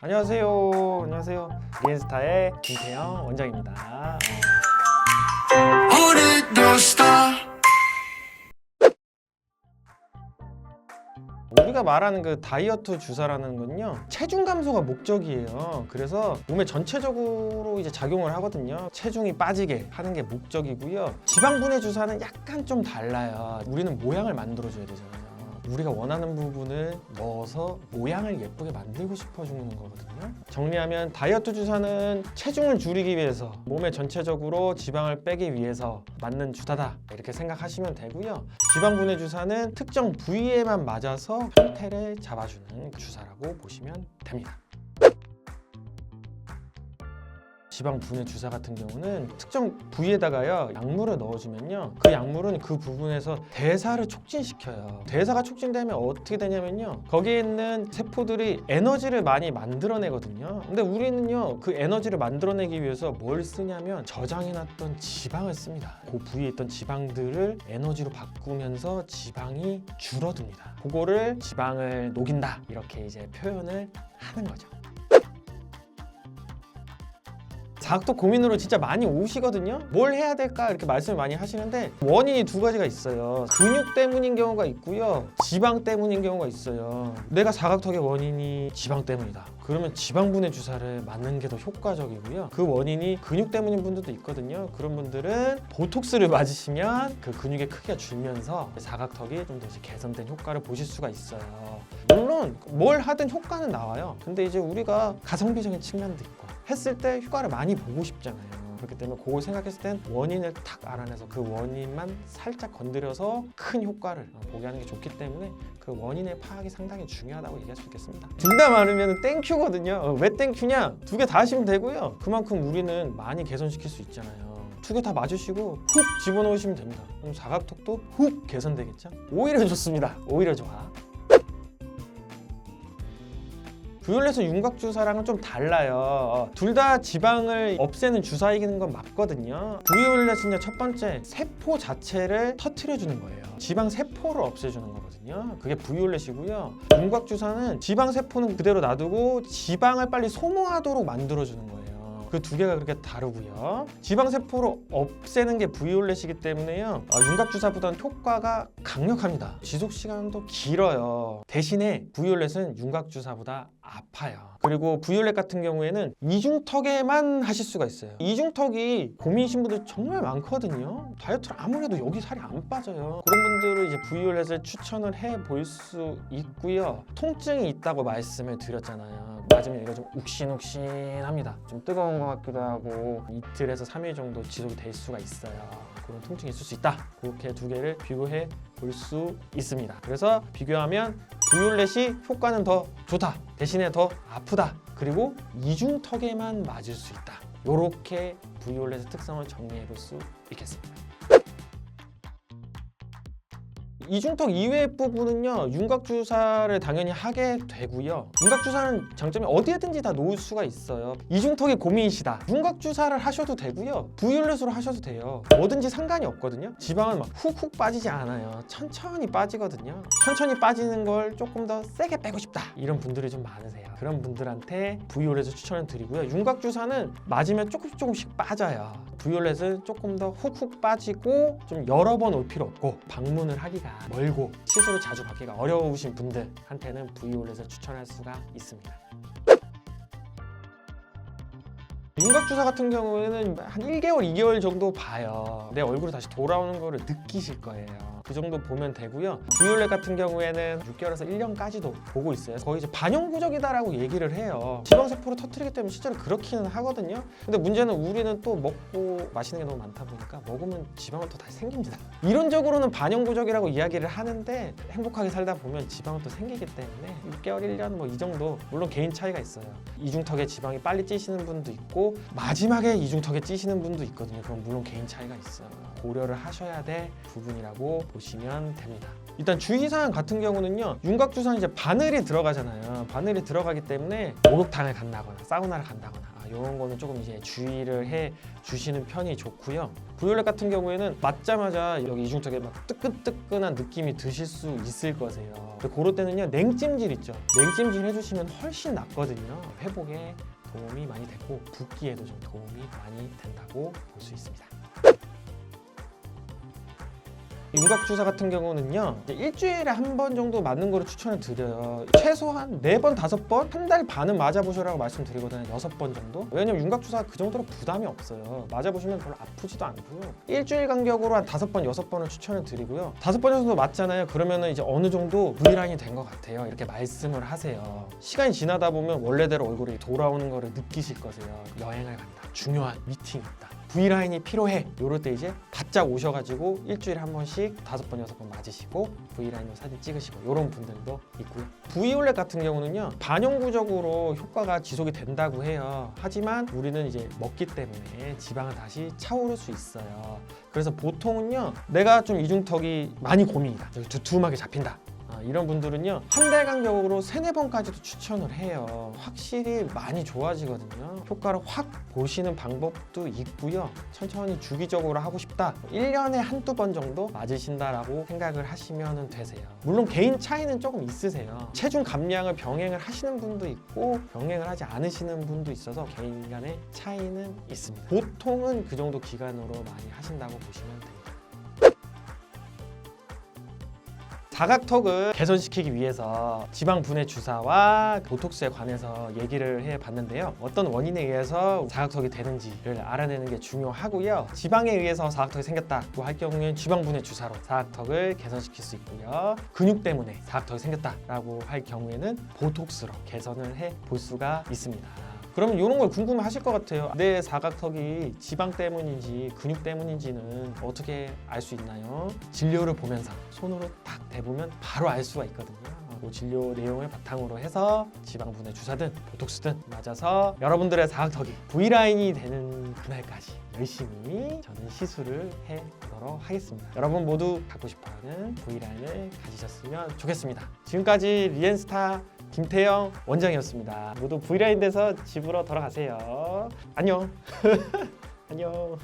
안녕하세요. 리엔스타의 김태형 원장입니다. 우리가 말하는 그 다이어트 주사라는 건요, 체중 감소가 목적이에요. 그래서 몸에 전체적으로 이제 작용을 하거든요. 체중이 빠지게 하는 게 목적이고요. 지방 분해 주사는 약간 좀 달라요. 우리는 모양을 만들어줘야 되잖아요. 우리가 원하는 부분을 넣어서 모양을 예쁘게 만들고 싶어 주는 거거든요. 정리하면 다이어트 주사는 체중을 줄이기 위해서, 몸에 전체적으로 지방을 빼기 위해서 맞는 주사다, 이렇게 생각하시면 되고요. 지방 분해 주사는 특정 부위에만 맞아서 형태를 잡아주는 주사라고 보시면 됩니다. 지방 분해 주사 같은 경우는 특정 부위에다가요, 약물을 넣어주면요, 그 약물은 그 부분에서 대사를 촉진시켜요. 대사가 촉진되면 어떻게 되냐면요, 거기에 있는 세포들이 에너지를 많이 만들어내거든요. 근데 우리는요, 그 에너지를 만들어내기 위해서 뭘 쓰냐면 저장해놨던 지방을 씁니다. 그 부위에 있던 지방들을 에너지로 바꾸면서 지방이 줄어듭니다. 그거를 지방을 녹인다, 이렇게 이제 표현을 하는 거죠. 자극도 고민으로 진짜 많이 오시거든요. 뭘 해야 될까 이렇게 말씀을 많이 하시는데, 원인이 두 가지가 있어요. 근육 때문인 경우가 있고요, 지방 때문인 경우가 있어요. 내가 사각턱의 원인이 지방 때문이다, 그러면 지방 분해 주사를 맞는 게 더 효과적이고요. 그 원인이 근육 때문인 분들도 있거든요. 그런 분들은 보톡스를 맞으시면 그 근육의 크기가 줄면서 사각턱이 좀 더 개선된 효과를 보실 수가 있어요. 물론 뭘 하든 효과는 나와요. 근데 이제 우리가 가성비적인 측면도 있고 했을 때 효과를 많이 보고 싶잖아요. 그렇기 때문에 그걸 생각했을 땐 원인을 탁 알아내서 그 원인만 살짝 건드려서 큰 효과를 보게 하는 게 좋기 때문에 그 원인의 파악이 상당히 중요하다고 얘기할 수 있겠습니다. 둘 다 많으면 땡큐거든요. 왜 땡큐냐? 두 개 다 하시면 되고요. 그만큼 우리는 많이 개선시킬 수 있잖아요. 두 개 다 맞으시고 훅 집어넣으시면 됩니다. 그럼 사각턱도 훅 개선되겠죠? 오히려 좋습니다. 오히려 좋아. 부위올레스 윤곽 주사랑은 좀 달라요. 둘 다 지방을 없애는 주사이기는 건 맞거든요. 부위올레스는요, 첫 번째 세포 자체를 터트려 주는 거예요. 지방 세포를 없애주는 거거든요. 그게 부위올렛이고요. 윤곽 주사는 지방 세포는 그대로 놔두고 지방을 빨리 소모하도록 만들어 주는 거예요. 그 두 개가 그렇게 다르고요. 지방 세포를 없애는 게 부위올렛이기 때문에요, 윤곽 주사보다는 효과가 강력합니다. 지속 시간도 길어요. 대신에 부위올렛은 윤곽 주사보다 아파요. 그리고 부위올렛 같은 경우에는 이중턱에만 하실 수가 있어요. 이중턱이 고민이신 분들 정말 많거든요. 다이어트를 아무래도 여기 살이 안 빠져요. 그런 분들은 이제 부위올렛을 추천을 해 볼 수 있고요. 통증이 있다고 말씀을 드렸잖아요. 맞으면 이거 좀 욱신욱신합니다. 좀 뜨거운 것 같기도 하고 이틀에서 3일 정도 지속이 될 수가 있어요. 그런 통증이 있을 수 있다. 그렇게 두 개를 비교해 볼 수 있습니다. 그래서 비교하면 부위올렛이 효과는 더 좋다, 대신에 더 아프다, 그리고 이중턱에만 맞을 수 있다. 이렇게 부위올렛의 특성을 정리해 볼 수 있겠습니다. 이중턱 이외의 부분은요, 윤곽 주사를 당연히 하게 되고요. 윤곽 주사는 장점이 어디에든지 다 놓을 수가 있어요. 이중턱이 고민이시다, 윤곽 주사를 하셔도 되고요, 부위올렛으로 하셔도 돼요. 뭐든지 상관이 없거든요. 지방은 막 훅훅 빠지지 않아요. 천천히 빠지거든요. 천천히 빠지는 걸 조금 더 세게 빼고 싶다, 이런 분들이 좀 많으세요. 그런 분들한테 부위올렛을 추천을 드리고요. 윤곽 주사는 맞으면 조금씩 빠져요. 부위올렛은 조금 더 훅훅 빠지고 좀 여러 번 올 필요 없고 방문을 하기가 멀고 시술을 자주 받기가 어려우신 분들한테는 부위올렛을 추천할 수가 있습니다. 윤곽 주사 같은 경우에는 한 1개월, 2개월 정도 봐요. 내 얼굴이 다시 돌아오는 거를 느끼실 거예요. 그 정도 보면 되고요. 부위올렛 같은 경우에는 6개월에서 1년까지도 보고 있어요. 거의 이제 반영구적이다라고 얘기를 해요. 지방세포를 터뜨리기 때문에 실제로 그렇기는 하거든요. 근데 문제는 우리는 또 먹고 마시는 게 너무 많다 보니까 먹으면 지방은 또 다시 생깁니다. 이론적으로는 반영구적이라고 이야기를 하는데 행복하게 살다 보면 지방은 또 생기기 때문에 6개월, 1년 뭐 이 정도, 물론 개인 차이가 있어요. 이중턱에 지방이 빨리 찌시는 분도 있고 마지막에 이중턱에 찌시는 분도 있거든요. 그럼 물론 개인 차이가 있어요. 고려를 하셔야 될 부분이라고 보시면 됩니다. 일단 주의사항 같은 경우는요, 윤곽주사는 이제 바늘이 들어가잖아요. 바늘이 들어가기 때문에 목욕탕을 간다거나 사우나를 간다거나 이런 거는 조금 이제 주의를 해 주시는 편이 좋고요. 부위올렛 같은 경우에는 맞자마자 여기 이중턱에 막 뜨끈뜨끈한 느낌이 드실 수 있을 거세요. 그럴 때는요, 냉찜질 있죠. 냉찜질 해주시면 훨씬 낫거든요. 회복에 도움이 많이 되고 붓기에도 좀 도움이 많이 된다고 볼 수 있습니다. 윤곽주사 같은 경우는요, 일주일에 한 번 정도 맞는 거를 추천을 드려요. 최소한 4번, 5번, 한 달 반은 맞아보시라고 말씀드리거든요. 6번 정도. 왜냐면 윤곽주사가 그 정도로 부담이 없어요. 맞아보시면 별로 아프지도 않고요. 일주일 간격으로 한 5번, 6번을 추천을 드리고요. 5번 정도 맞잖아요. 그러면은 이제 어느 정도 V라인이 된 것 같아요. 이렇게 말씀을 하세요. 시간이 지나다 보면 원래대로 얼굴이 돌아오는 거를 느끼실 거세요. 여행을 간다, 중요한 미팅이 있다, V라인이 필요해, 요럴 때 이제 바짝 오셔가지고 일주일에 한 번씩 5번, 6번 맞으시고 V라인으로 사진 찍으시고 요런 분들도 있고요. 부위올렛 같은 경우는요, 반영구적으로 효과가 지속이 된다고 해요. 하지만 우리는 이제 먹기 때문에 지방은 다시 차오를 수 있어요. 그래서 보통은요, 내가 좀 이중턱이 많이 고민이다, 두툼하게 잡힌다, 이런 분들은요, 한 달 간격으로 3-4번까지도 추천을 해요. 확실히 많이 좋아지거든요. 효과를 확 보시는 방법도 있고요. 천천히 주기적으로 하고 싶다, 1년에 한두 번 정도 맞으신다라고 생각을 하시면 되세요. 물론 개인 차이는 조금 있으세요. 체중 감량을 병행을 하시는 분도 있고 병행을 하지 않으시는 분도 있어서 개인 간의 차이는 있습니다. 보통은 그 정도 기간으로 많이 하신다고 보시면 됩니다. 사각턱을 개선시키기 위해서 지방 분해 주사와 보톡스에 관해서 얘기를 해봤는데요. 어떤 원인에 의해서 사각턱이 되는지를 알아내는 게 중요하고요. 지방에 의해서 사각턱이 생겼다고 할 경우에는 지방 분해 주사로 사각턱을 개선시킬 수 있고요. 근육 때문에 사각턱이 생겼다라고 할 경우에는 보톡스로 개선을 해볼 수가 있습니다. 그러면 이런 걸 궁금해하실 것 같아요. 내 사각턱이 지방 때문인지 근육 때문인지는 어떻게 알 수 있나요? 진료를 보면서 손으로 딱 대보면 바로 알 수가 있거든요. 그 진료 내용을 바탕으로 해서 지방 분해 주사든 보톡스든 맞아서 여러분들의 사각턱이 V라인이 되는 그날까지 열심히 저는 시술을 해보도록 하겠습니다. 여러분 모두 갖고 싶어하는 V라인을 가지셨으면 좋겠습니다. 지금까지 리엔스타 김태형 원장이었습니다. 모두 V라인 돼서 집으로 돌아가세요. 안녕. 안녕.